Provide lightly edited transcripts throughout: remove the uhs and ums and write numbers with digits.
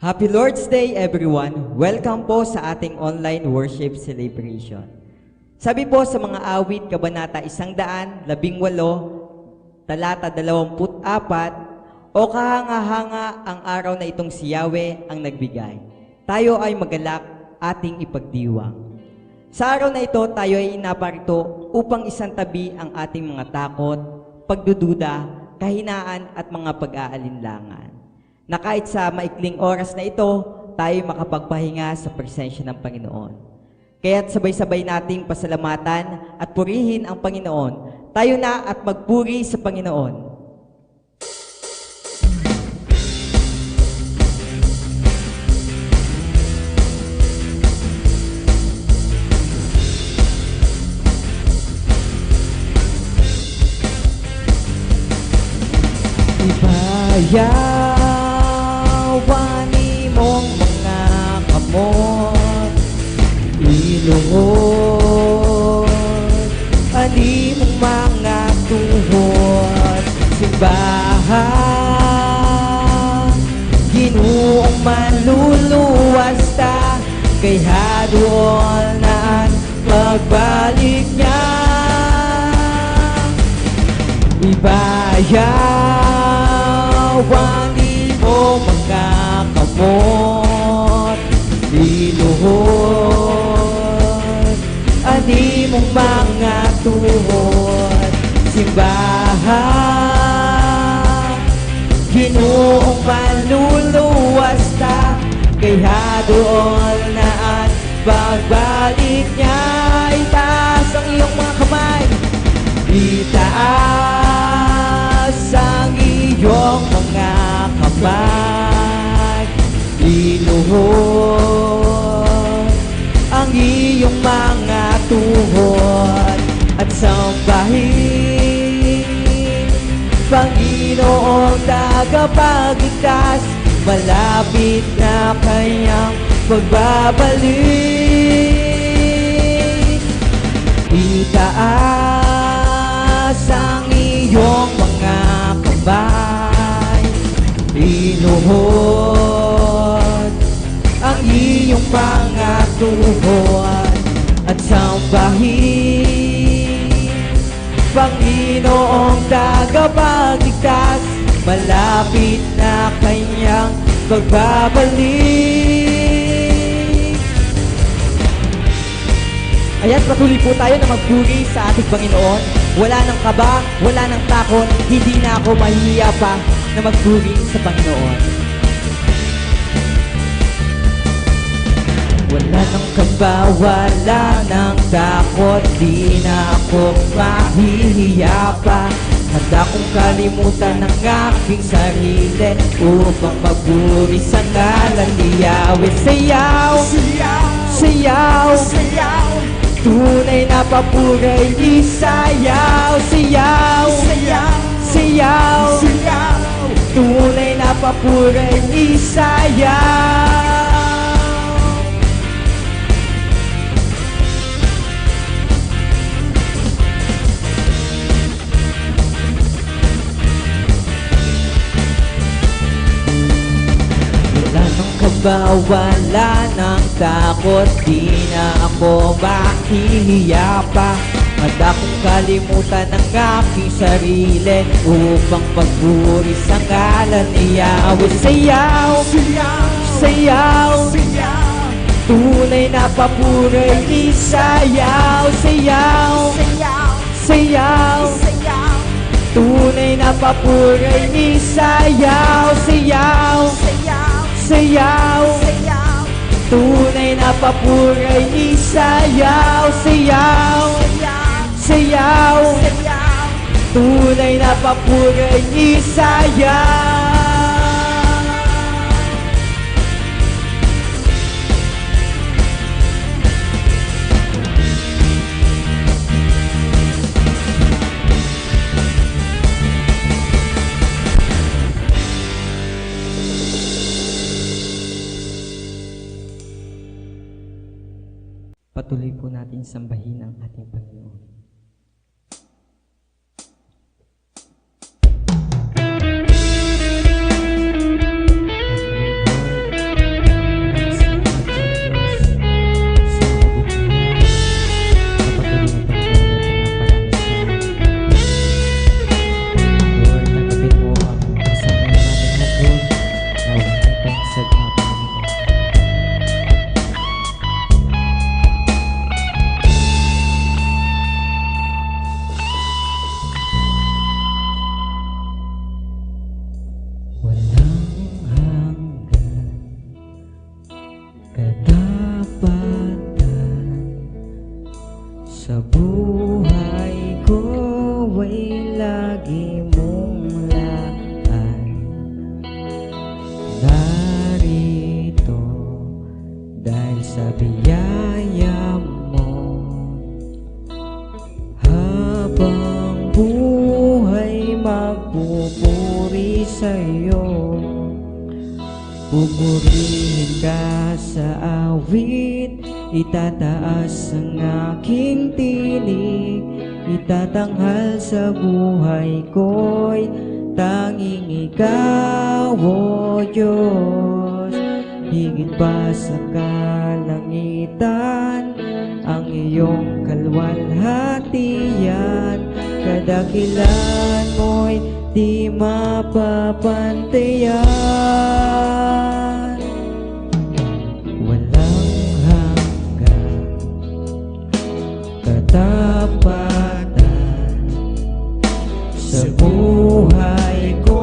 Happy Lord's Day everyone! Welcome po sa ating online worship celebration. Sabi po sa mga awit, Kabanata 118, talata 24, o kahanga-hanga ang araw na itong si Yahweh ang nagbigay. Tayo ay magalak, ating ipagdiwang. Sa araw na ito, tayo ay naparito upang isantabi ang ating mga takot, pagdududa, kahinaan at mga pag-aalinlangan. Na kahit sa maikling oras na ito, tayo makapagpahinga sa presensya ng Panginoon. Kaya't sabay-sabay nating pasalamatan at purihin ang Panginoon. Tayo na at magpuri sa Panginoon. Ibayawani mong mga kamot, iluhod, ani mong mga tuhod, simbahan, Ginoong manluluwas ta, kay hadol na ang pagbalik niya. Ibayawani mo mga kamot, liluhod, ani mong mga tuhod, simbahan, Ginoong manluluwas ta, kay hadol na ang pagbalik niya. Itaas ang iyong mga kamay, itaas ang iyong mga kamay, iluhod ang iyong mga tuhod, at sambahin Panginoong tagapagligtas, malapit na kanyang pagbabalik. Itaas ang iyong mga kamay, iluhod ang iyong mga tuhod, at sambahin Panginoong tagapagligtas, malapit na kanyang pagbabalik. Ayan, patuloy po tayo na magpuri sa ating Panginoon. Wala nang kaba, wala nang takot, hindi na ako mahihiya pa na magpuri sa Panginoon. Wala nang kaba, wala nang takot, di na ako mahihiya pa. Handa kong kalimutan ang aking sarili upang magpuri sa ngalan ni Yahweh. Sayaw, sayaw, sayaw, tunay na papuray, isayaw. Sayaw, sayaw, sayaw, tunay na papuray, isayaw. Wala nang takot, di na ako mahihiya pa. Handa kong kalimutan ang aking sarili upang magpuri sa ngalan ni Yahweh. Sayaw, sayaw, sayaw, tunay na papuray, isayaw. Sayaw, sayaw, sayaw, tunay na papuray, isayaw. Sayaw, sayaw, tunay na papuray, isayaw. Sayaw, sayaw, tunay na papuray, isayaw. Patuloy po natin sambahin ang ating Panginoon. Pupurihin ka sa awit, itataas ang aking tinig, itatanghal sa buhay ko'y tanging ikaw, O Diyos. Higit pa sa kalangitan, ang iyong kalwalhatian, kadakilan mo'y di mapapantayan. Walang hanggan, katapatan sa buhay ko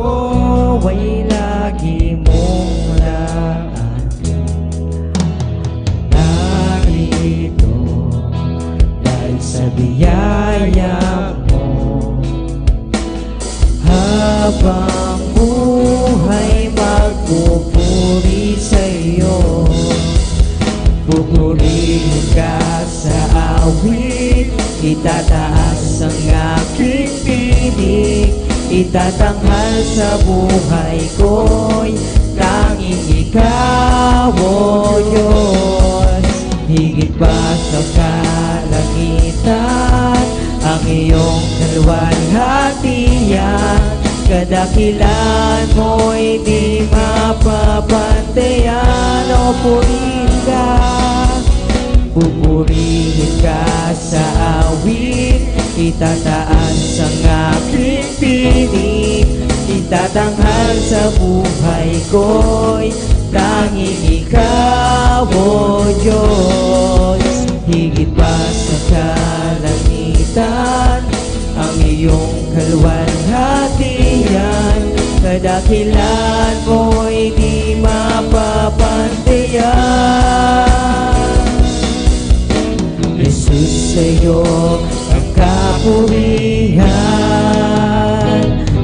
ay lagi mong laan. Narito dahil sa biyaya mo, habang buhay magpupuri sa iyo. Pupurihin ka sa awit, itataas ang aking tinig, itatanghal sa buhay ko'y tanging ikaw, O Diyos. Higit pa sa kalangitan, ang iyong kalwalhatian, kadakilan mo'y di mapapantayan. O purihin ka, pupurihin ka sa awit, itataas ang aking tinig, itatanghal sa buhay ko'y tanging ikaw, O Diyos. Higit pa sa kalangitan, ang iyong kalwalhatian, kadakilan mo'y di mapapantayan. Jesus, sa'yo ang kapurihan,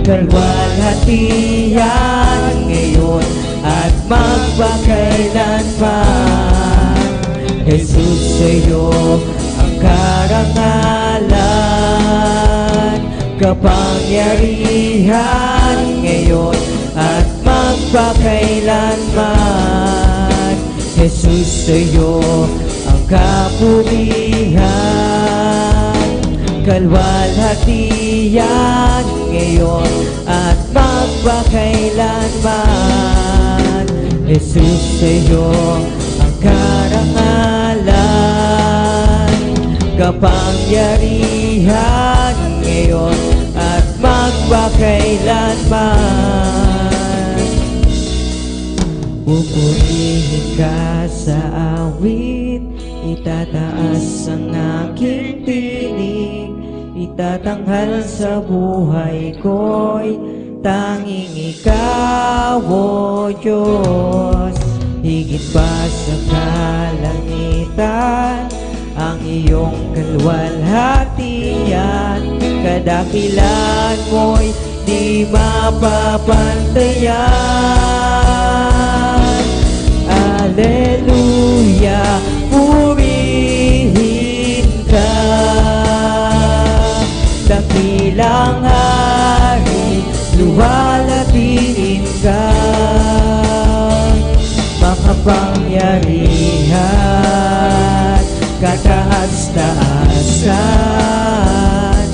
kalwalhatian ngayon at magpakailanman. Jesus, sa'yo ang karangalan, kapangyarihan ngayon at magpakailanman. Jesus, sa'yo ang kapurihan, kalwalhatian ngayon at magpakailanman. Jesus, sa'yo ang karangalan, kapangyarihan ngayon at magpakailanman. Pupurihin ka sa awit, itataas ang aking tinig, itatanghal sa buhay ko'y tanging ikaw, O Diyos. Higit pa sa kalangitan, ang iyong kalwalhatian, kadakilan mo'y di mapapantayan. Alleluia, purihin ka, dakilang hari, luwalhatiin ka, makapangyarihan, kataas-taasan,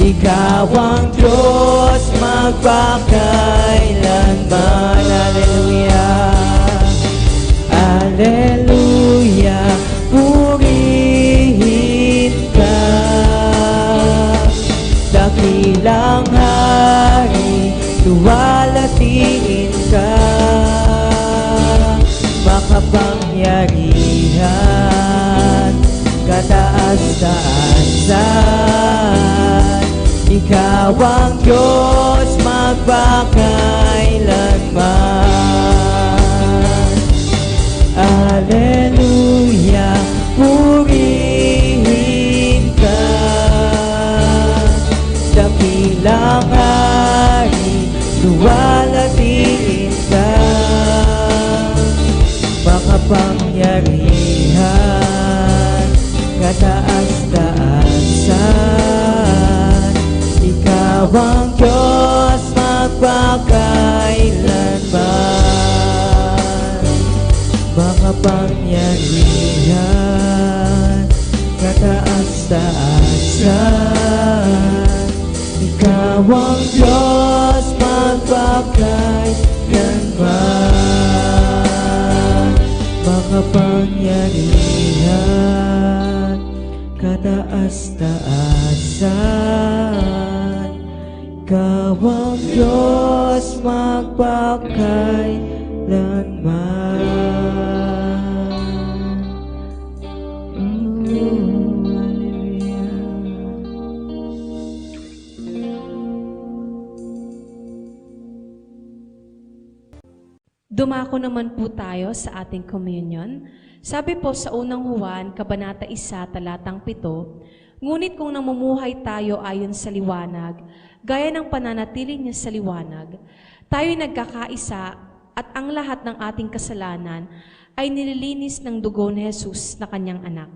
ikaw ang Diyos magpakailanman. Alleluia, Alleluia, purihin ka, dakilang hari, luwalhatiin ka, makapangyarihan, kataas-taasan, ikaw ang Diyos magpakailanman. makapangyarihan, kataas-taasan. Ikaw ang Diyos magpakailanman. Dumako naman po tayo sa ating communion. Sabi po sa unang Juan, Kabanata 1, talatang 7, ngunit kung namumuhay tayo ayon sa liwanag, gaya ng pananatili niya sa liwanag, tayo'y nagkakaisa at ang lahat ng ating kasalanan ay nililinis ng dugo ni Jesus na kanyang anak.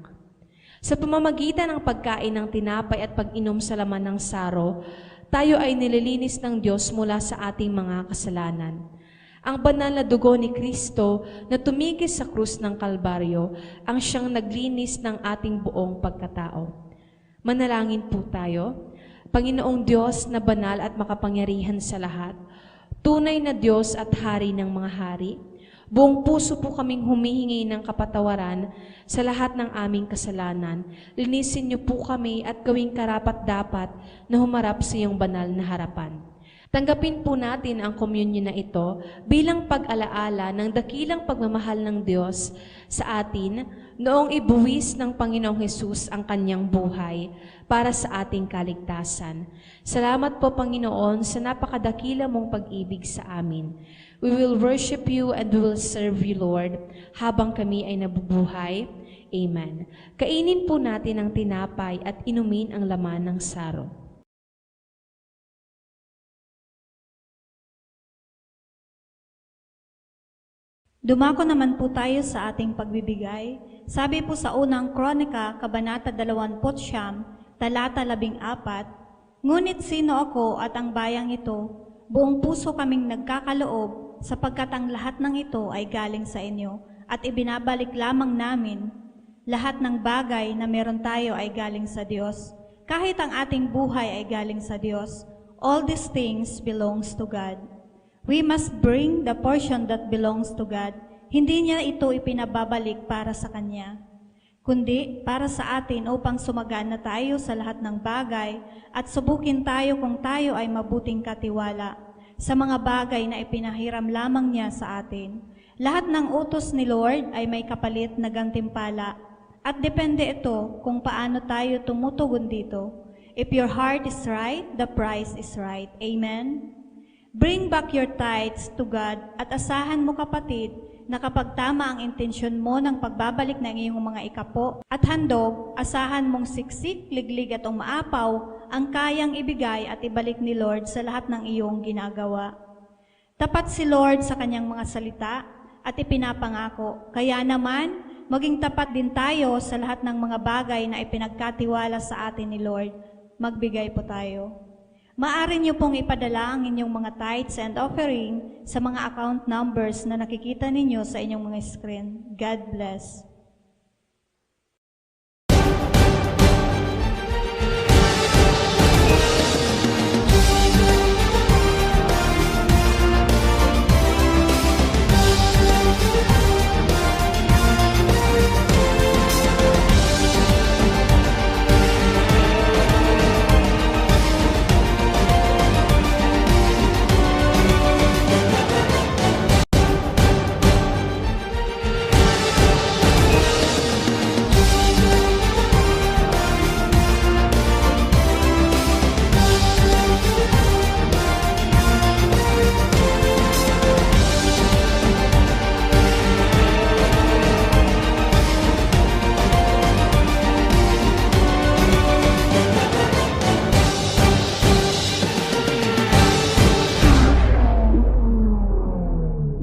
Sa pamamagitan ng pagkain ng tinapay at pag-inom sa laman ng saro, tayo ay nililinis ng Diyos mula sa ating mga kasalanan. Ang banal na dugo ni Kristo na tumigis sa krus ng Kalbaryo ang siyang naglinis ng ating buong pagkatao. Manalangin po tayo. Panginoong Diyos na banal at makapangyarihan sa lahat, tunay na Diyos at Hari ng mga hari, buong puso po kaming humihingi ng kapatawaran sa lahat ng aming kasalanan. Linisin niyo po kami at gawing karapat-dapat na humarap sa iyong banal na harapan. Tanggapin po natin ang komunyon na ito bilang pag-alaala ng dakilang pagmamahal ng Diyos sa atin noong ibuwis ng Panginoong Hesus ang kanyang buhay para sa ating kaligtasan. Salamat po, Panginoon, sa napakadakila mong pag-ibig sa amin. We will worship you and we will serve you, Lord, habang kami ay nabubuhay. Amen. Kainin po natin ang tinapay at inumin ang laman ng saro. Dumako naman po tayo sa ating pagbibigay. Sabi po sa unang Kronika, Kabanata 29, talata 14, ngunit sino ako at ang bayang ito, buong puso kaming nagkakaloob, sapagkat ang lahat ng ito ay galing sa inyo, at ibinabalik lamang namin. Lahat ng bagay na meron tayo ay galing sa Diyos. Kahit ang ating buhay ay galing sa Diyos, all these things belongs to God. We must bring the portion that belongs to God. Hindi niya ito ipinababalik para sa Kanya, kundi para sa atin upang sumagana tayo sa lahat ng bagay at subukin tayo kung tayo ay mabuting katiwala sa mga bagay na ipinahiram lamang niya sa atin. Lahat ng utos ni Lord ay may kapalit na gantimpala at depende ito kung paano tayo tumutugon dito. If your heart is right, the price is right. Amen? Bring back your tithes to God at asahan mo, kapatid, na kapag tama ang intensyon mo ng pagbabalik ng iyong mga ikapo at handog, asahan mong siksik, liglig at umaapaw ang kayang ibigay at ibalik ni Lord sa lahat ng iyong ginagawa. Tapat si Lord sa kanyang mga salita at ipinapangako, kaya naman maging tapat din tayo sa lahat ng mga bagay na ipinagkatiwala sa atin ni Lord. Magbigay po tayo. Maaari niyo pong ipadala ang inyong mga tithes and offering sa mga account numbers na nakikita ninyo sa inyong mga screen. God bless.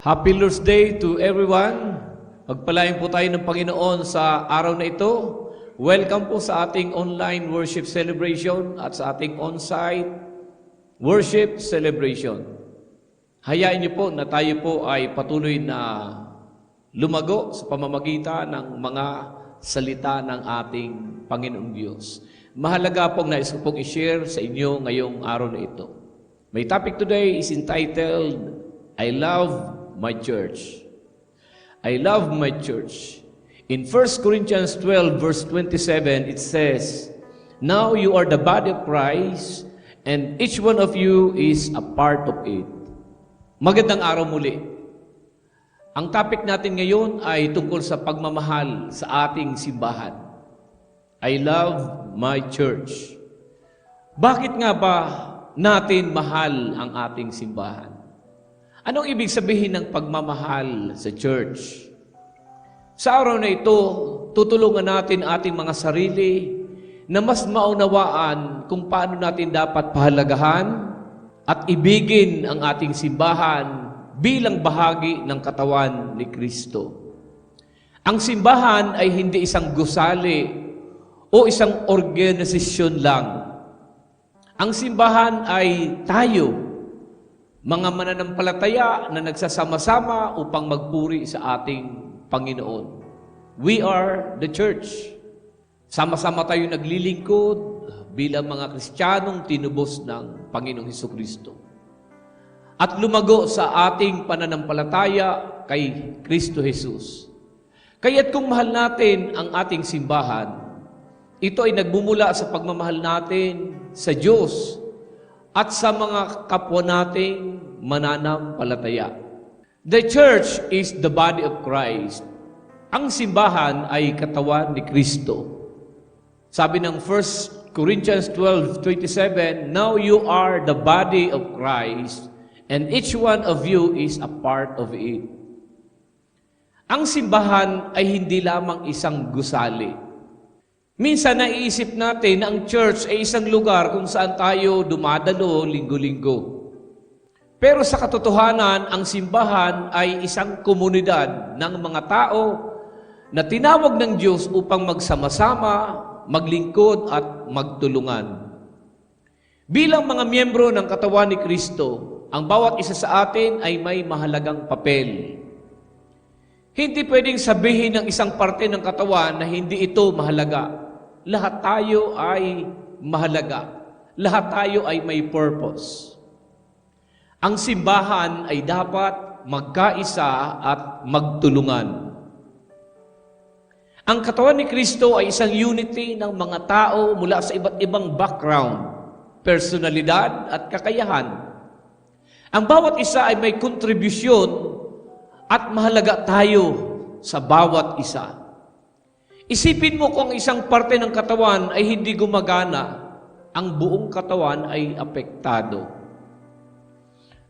Happy Lord's Day to everyone. Pagpalain po tayo ng Panginoon sa araw na ito. Welcome po sa ating online worship celebration at sa ating on-site worship celebration. Hayaan niyo po na tayo po ay patuloy na lumago sa pamamagitan ng mga salita ng ating Panginoong Diyos. Mahalaga pong nais ko pong i-share sa inyo ngayong araw na ito. My topic today is entitled, I Love My Church. I love my church. In 1 Corinthians 12 verse 27, it says, "Now you are the body of Christ, and each one of you is a part of it." Magandang araw muli. Ang topic natin ngayon ay tungkol sa pagmamahal sa ating simbahan. I love my church. Bakit nga ba natin mahal ang ating simbahan? Anong ibig sabihin ng pagmamahal sa church? Sa araw na ito, tutulungan natin ating mga sarili na mas maunawaan kung paano natin dapat pahalagahan at ibigin ang ating simbahan bilang bahagi ng katawan ni Kristo. Ang simbahan ay hindi isang gusali o isang organisasyon lang. Ang simbahan ay tayo, mga mananampalataya na nagsasama-sama upang magpuri sa ating Panginoon. We are the church. Sama-sama tayo naglilingkod bilang mga Kristiyanong tinubos ng Panginoong Hesukristo. At lumago sa ating pananampalataya kay Kristo Jesus. Kaya't kung mahal natin ang ating simbahan, ito ay nagmumula sa pagmamahal natin sa Diyos at sa mga kapwa nating mananampalataya. The church is the body of Christ. Ang simbahan ay katawan ni Kristo. Sabi ng 1 Corinthians 12:27, "Now you are the body of Christ, and each one of you is a part of it." Ang simbahan ay hindi lamang isang gusali. Minsan naiisip natin na ang church ay isang lugar kung saan tayo dumadalo linggo-linggo. Pero sa katotohanan, ang simbahan ay isang komunidad ng mga tao na tinawag ng Diyos upang magsama-sama, maglingkod at magtulungan. Bilang mga miyembro ng katawan ni Kristo, ang bawat isa sa atin ay may mahalagang papel. Hindi pwedeng sabihin ng isang parte ng katawan na hindi ito mahalaga. Lahat tayo ay mahalaga. Lahat tayo ay may purpose. Ang simbahan ay dapat magkaisa at magtulungan. Ang katawan ni Kristo ay isang unity ng mga tao mula sa iba't ibang background, personalidad at kakayahan. Ang bawat isa ay may kontribusyon at mahalaga tayo sa bawat isa. Isipin mo kung isang parte ng katawan ay hindi gumagana, ang buong katawan ay apektado.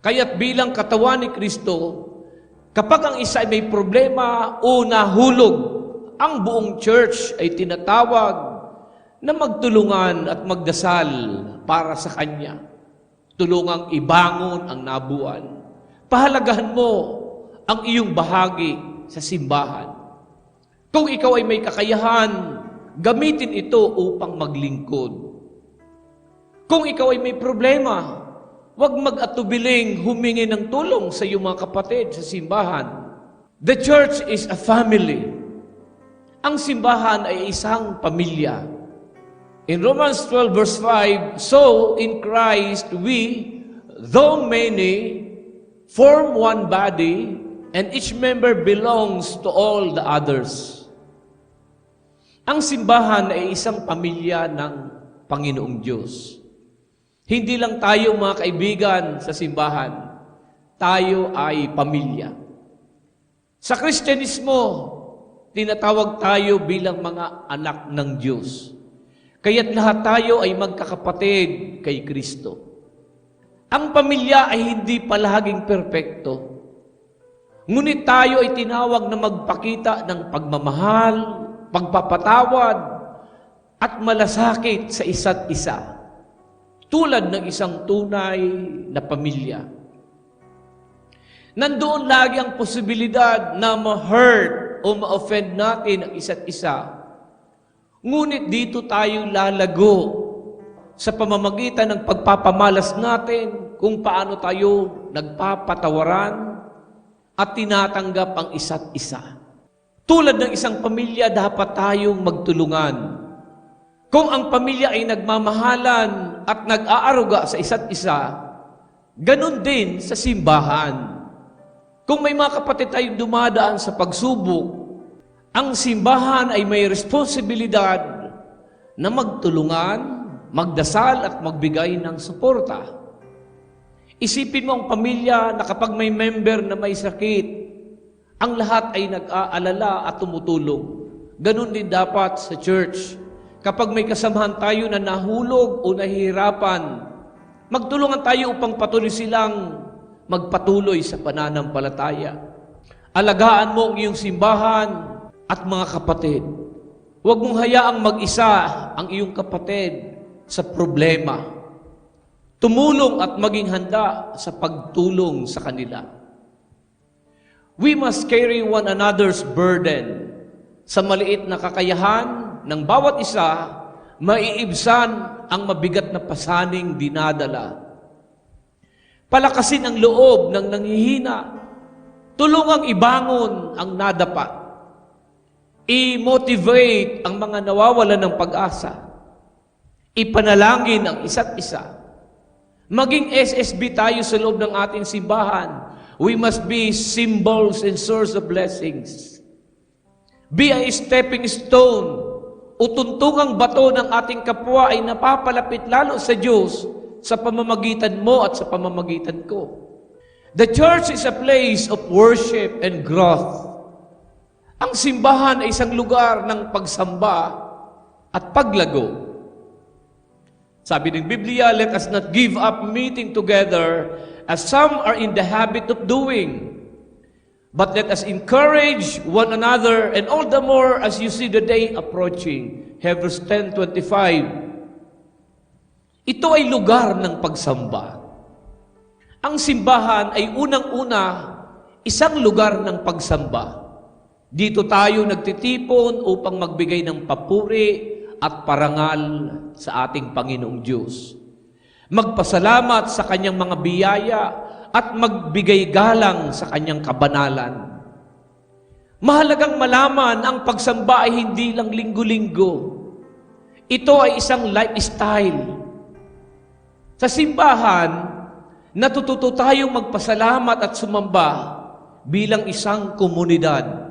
Kaya't bilang katawan ni Kristo, kapag ang isa ay may problema o nahulog, ang buong church ay tinatawag na magtulungan at magdasal para sa Kanya. Tulungang ibangon ang nabuan. Pahalagahan mo ang iyong bahagi sa simbahan. Kung ikaw ay may kakayahan, gamitin ito upang maglingkod. Kung ikaw ay may problema, huwag mag-atubiling humingi ng tulong sa iyong mga kapatid sa simbahan. The church is a family. Ang simbahan ay isang pamilya. In Romans 12 verse 5, "So in Christ we, though many, form one body, and each member belongs to all the others." Ang simbahan ay isang pamilya ng Panginoong Diyos. Hindi lang tayo mga kaibigan sa simbahan, tayo ay pamilya. Sa Kristyanismo, tinatawag tayo bilang mga anak ng Diyos. Kaya't lahat tayo ay magkakapatid kay Kristo. Ang pamilya ay hindi palaging perpekto. Ngunit tayo ay tinawag na magpakita ng pagmamahal, pagpapatawad, at malasakit sa isa't isa. Tulad ng isang tunay na pamilya. Nandoon lagi ang posibilidad na ma-hurt o ma-offend natin ang isa't isa. Ngunit dito tayo lalago sa pamamagitan ng pagpapamalas natin kung paano tayo nagpapatawaran at tinatanggap ang isa't isa. Tulad ng isang pamilya, dapat tayong magtulungan. Kung ang pamilya ay nagmamahalan at nag-aaruga sa isa't isa, ganun din sa simbahan. Kung may mga kapatid tayong dumadaan sa pagsubok, ang simbahan ay may responsibilidad na magtulungan, magdasal at magbigay ng suporta. Isipin mo ang pamilya na kapag may member na may sakit, ang lahat ay nag-aalala at tumutulong. Ganon din dapat sa church. Kapag may kasamahan tayo na nahulog o nahihirapan, magtulungan tayo upang patuloy silang magpatuloy sa pananampalataya. Alagaan mo ang iyong simbahan at mga kapatid. Huwag mong hayaang mag-isa ang iyong kapatid sa problema. Tumulong at maging handa sa pagtulong sa kanila. We must carry one another's burden. Sa maliit na kakayahan ng bawat isa, maiibsan ang mabigat na pasaning dinadala. Palakasin ang loob ng nanghihina. Tulungang ibangon ang nadapa. I-motivate ang mga nawawalan ng pag-asa. Ipanalangin ang isa't isa. Maging SSB tayo sa loob ng ating simbahan. We must be symbols and source of blessings. Be a stepping stone o tuntungang bato ng ating kapwa ay napapalapit lalo sa Diyos sa pamamagitan mo at sa pamamagitan ko. The church is a place of worship and growth. Ang simbahan ay isang lugar ng pagsamba at paglago. Sabi ng Biblia, let us not give up meeting together as some are in the habit of doing. But let us encourage one another, and all the more as you see the day approaching. Hebrews 10:25. Ito ay lugar ng pagsamba. Ang simbahan ay unang-una isang lugar ng pagsamba. Dito tayo nagtitipon upang magbigay ng papuri at parangal sa ating Panginoong Diyos. Magpasalamat sa Kanyang mga biyaya at magbigay galang sa Kanyang kabanalan. Mahalagang malaman ang pagsamba ay hindi lang linggo-linggo. Ito ay isang lifestyle. Sa simbahan, natututo tayong magpasalamat at sumamba bilang isang komunidad.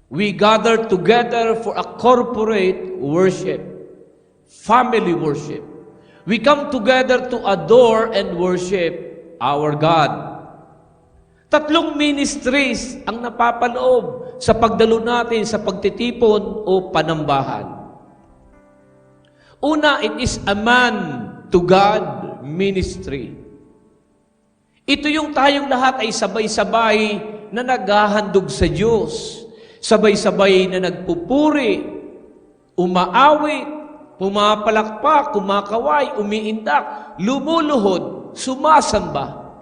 We gather together for a corporate worship, family worship. We come together to adore and worship our God. 3 ministries ang napapaloob sa pagdalo natin sa pagtitipon o panambahan. Una, it is a man to God ministry. Ito yung tayong lahat ay sabay-sabay na naghahandog sa Diyos. Sabay-sabay na nagpupuri, umaawit, pumapalakpak, kumakaway, umiindak, lumuluhod, sumasamba.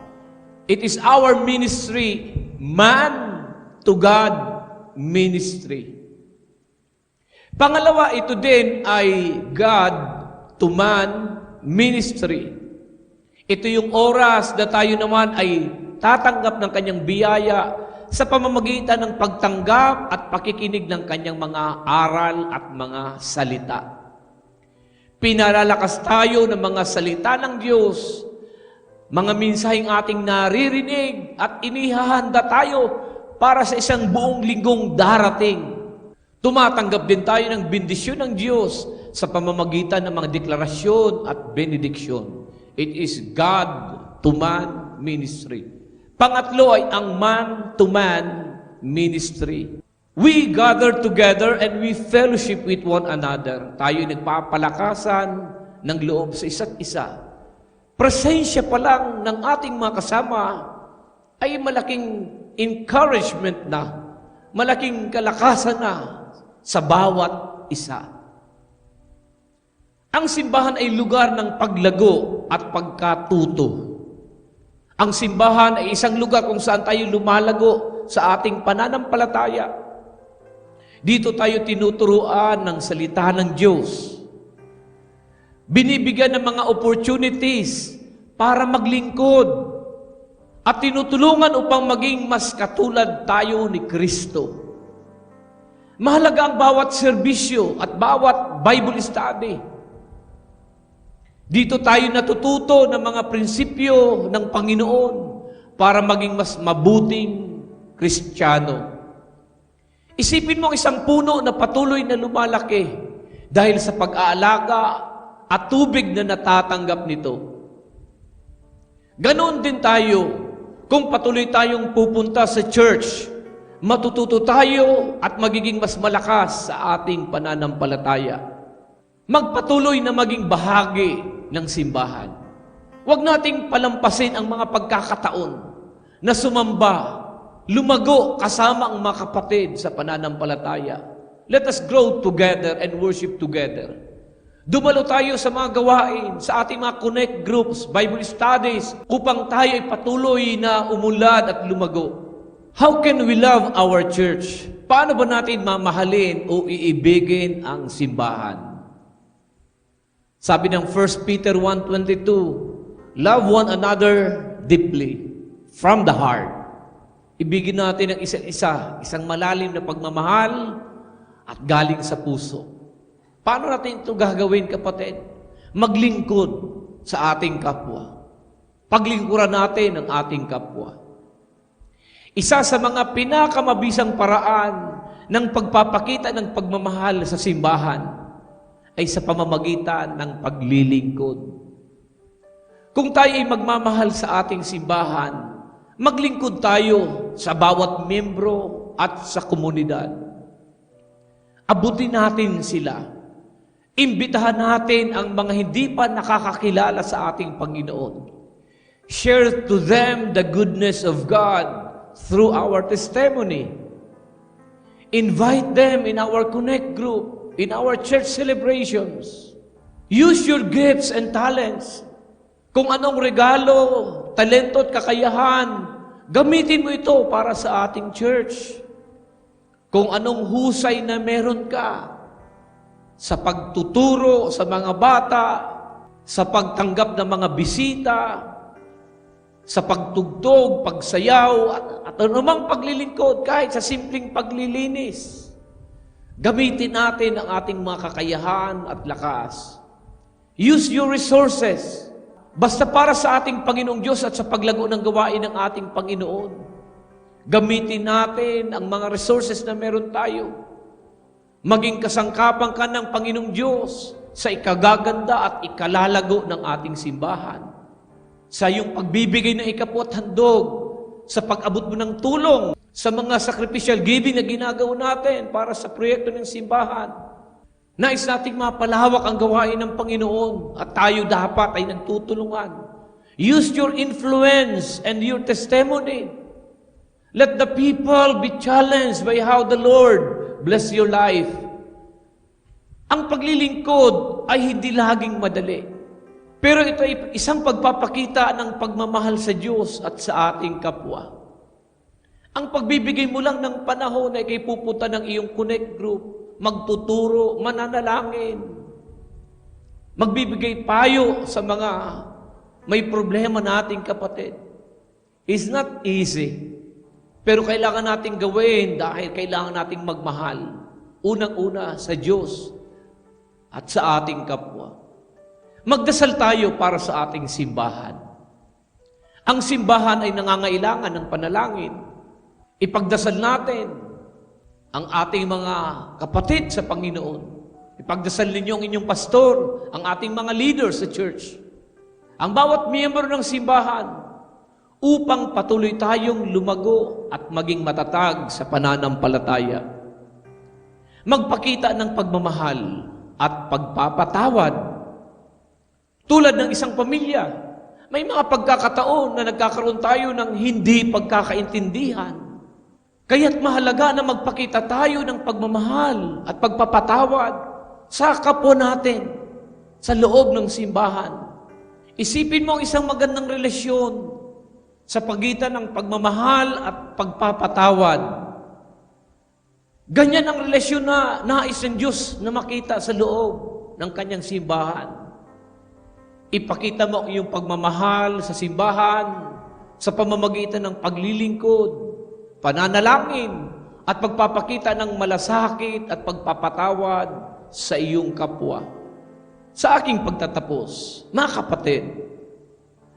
It is our ministry, man to God ministry. Pangalawa, ito din ay God to man ministry. Ito yung oras na tayo naman ay tatanggap ng kanyang biyaya sa pamamagitan ng pagtanggap at pakikinig ng kanyang mga aral at mga salita. Pinalalakas tayo ng mga salita ng Diyos, mga mensaheng ating naririnig at inihahanda tayo para sa isang buong linggong darating. Tumatanggap din tayo ng bendisyon ng Diyos sa pamamagitan ng mga deklarasyon at benediksyon. It is God to man ministry. Pangatlo ay ang man-to-man ministry. We gather together and we fellowship with one another. Tayo nagpapalakasan ng loob sa isa't isa. Presensya pa lang ng ating mga kasama ay malaking encouragement na, malaking kalakasan na sa bawat isa. Ang simbahan ay lugar ng paglago at pagkatuto. Ang simbahan ay isang lugar kung saan tayo lumalago sa ating pananampalataya. Dito tayo tinuturuan ng salita ng Diyos. Binibigyan ng mga opportunities para maglingkod at tinutulungan upang maging mas katulad tayo ni Kristo. Mahalaga ang bawat serbisyo at bawat Bible study. Dito tayo natututo ng mga prinsipyo ng Panginoon para maging mas mabuting Kristiyano. Isipin mo ang isang puno na patuloy na lumalaki dahil sa pag-aalaga at tubig na natatanggap nito. Ganon din tayo kung patuloy tayong pupunta sa church, matututo tayo at magiging mas malakas sa ating pananampalataya. Magpatuloy na maging bahagi ng simbahan. Huwag nating palampasin ang mga pagkakataon na sumamba, lumago kasama ang mga kapatid sa pananampalataya. Let us grow together and worship together. Dumalo tayo sa mga gawain, sa ating mga connect groups, Bible studies, upang tayo ay patuloy na umulad at lumago. How can we love our church? Paano ba natin mamahalin o iibigin ang simbahan? Sabi ng 1 Peter 1:22, love one another deeply, from the heart. Ibigin natin ang isa't isa, isang malalim na pagmamahal at galing sa puso. Paano natin ito gagawin, kapatid? Maglingkod sa ating kapwa. Paglingkuran natin ang ating kapwa. Isa sa mga pinakamabisang paraan ng pagpapakita ng pagmamahal sa simbahan ay sa pamamagitan ng paglilingkod. Kung tayo ay magmamahal sa ating simbahan, maglingkod tayo sa bawat membro at sa komunidad. Abutin natin sila. Imbitahan natin ang mga hindi pa nakakakilala sa ating Panginoon. Share to them the goodness of God through our testimony. Invite them in our connect group, in our church celebrations. Use your gifts and talents. Kung anong regalo, talento at kakayahan, gamitin mo ito para sa ating church. Kung anong husay na meron ka sa pagtuturo sa mga bata, sa pagtanggap ng mga bisita, sa pagtugtog, pagsayaw, at anumang paglilingkod, kahit sa simpleng paglilinis. Gamitin natin ang ating mga kakayahan at lakas. Use your resources. Basta para sa ating Panginoong Diyos at sa paglago ng gawain ng ating Panginoon. Gamitin natin ang mga resources na meron tayo. Maging kasangkapan ka ng Panginoong Diyos sa ikagaganda at ikalalago ng ating simbahan. Sa iyong pagbibigay ng ikapwa at handog, sa pag-abot mo ng tulong, sa mga sacrificial giving na ginagawa natin para sa proyekto ng simbahan. Nais nating mapalawak ang gawain ng Panginoon at tayo dapat ay nagtutulungan. Use your influence and your testimony. Let the people be challenged by how the Lord bless your life. Ang paglilingkod ay hindi laging madali. Pero ito ay isang pagpapakita ng pagmamahal sa Diyos at sa ating kapwa. Ang pagbibigay mo lang ng panahon ay kay pupunta ng iyong connect group, magtuturo, mananalangin, magbibigay payo sa mga may problema nating kapatid. It's not easy. Pero kailangan nating gawin dahil kailangan nating magmahal. Unang-una sa Diyos at sa ating kapwa. Magdasal tayo para sa ating simbahan. Ang simbahan ay nangangailangan ng panalangin. Ipagdasal natin ang ating mga kapatid sa Panginoon. Ipagdasal ninyo ang inyong pastor, ang ating mga leaders sa church. Ang bawat miyembro ng simbahan, upang patuloy tayong lumago at maging matatag sa pananampalataya. Magpakita ng pagmamahal at pagpapatawad. Tulad ng isang pamilya, may mga pagkakataon na nagkakaroon tayo ng hindi pagkakaintindihan. Kaya't mahalaga na magpakita tayo ng pagmamahal at pagpapatawad sa kapwa natin sa loob ng simbahan. Isipin mo ang isang magandang relasyon sa pagitan ng pagmamahal at pagpapatawad. Ganyan ang relasyon na nais ng Diyos na makita sa loob ng kanyang simbahan. Ipakita mo ang iyong pagmamahal sa simbahan sa pamamagitan ng paglilingkod, pananalangin, at pagpapakita ng malasakit at pagpapatawad sa iyong kapwa. Sa aking pagtatapos, mga kapatid,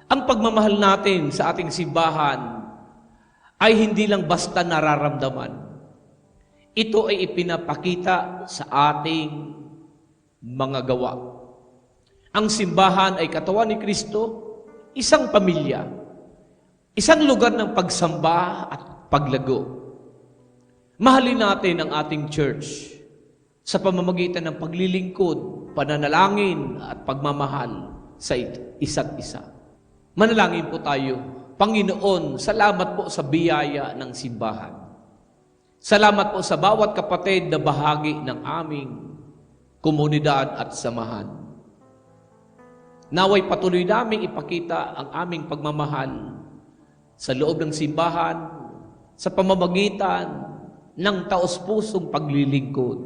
Ang pagmamahal natin sa ating simbahan ay hindi lang basta nararamdaman. Ito ay ipinapakita sa ating mga gawa. Ang simbahan ay katawan ni Kristo, isang pamilya, isang lugar ng pagsamba at paglago. Mahalin natin ang ating church sa pamamagitan ng paglilingkod, pananalangin at pagmamahal sa isa't isa. Manalangin po tayo. Panginoon, salamat po sa biyaya ng simbahan. Salamat po sa bawat kapatid na bahagi ng aming komunidad at samahan. Naway patuloy naming ipakita ang aming pagmamahal sa loob ng simbahan, sa pamamagitan ng taos-pusong paglilingkod,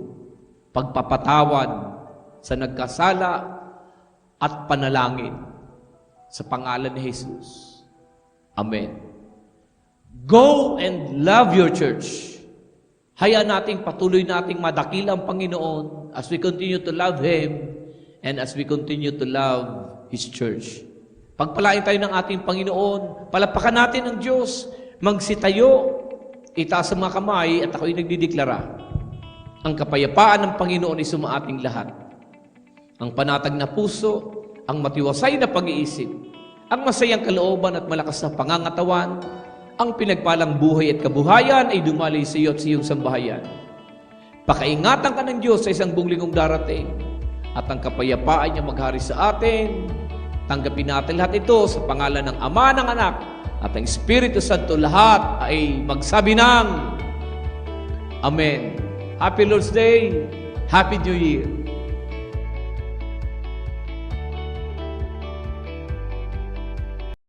pagpapatawad sa nagkasala at panalangin sa pangalan ni Jesus. Amen. Go and love your church. Hayaan nating patuloy nating madakil ang Panginoon as we continue to love Him and as we continue to love His church. Pagpalain tayo ng ating Panginoon, palapakan natin ang Diyos, magsitayo, itaas ang mga kamay at ako'y nagdideklara. Ang kapayapaan ng Panginoon ay sumaating lahat. Ang panatag na puso, ang matiwasay na pag-iisip, ang masayang kalooban at malakas na pangangatawan, ang pinagpalang buhay at kabuhayan ay dumali sa iyo at sa iyong sambahayan. Pakaingatan ka ng Diyos sa isang buong linggong darating at ang kapayapaan niya maghari sa atin. Tanggapin natin lahat ito sa pangalan ng Ama, ng Anak at ang Espiritu Santo. Lahat ay magsabi ng Amen. Happy Lord's Day. Happy New Year.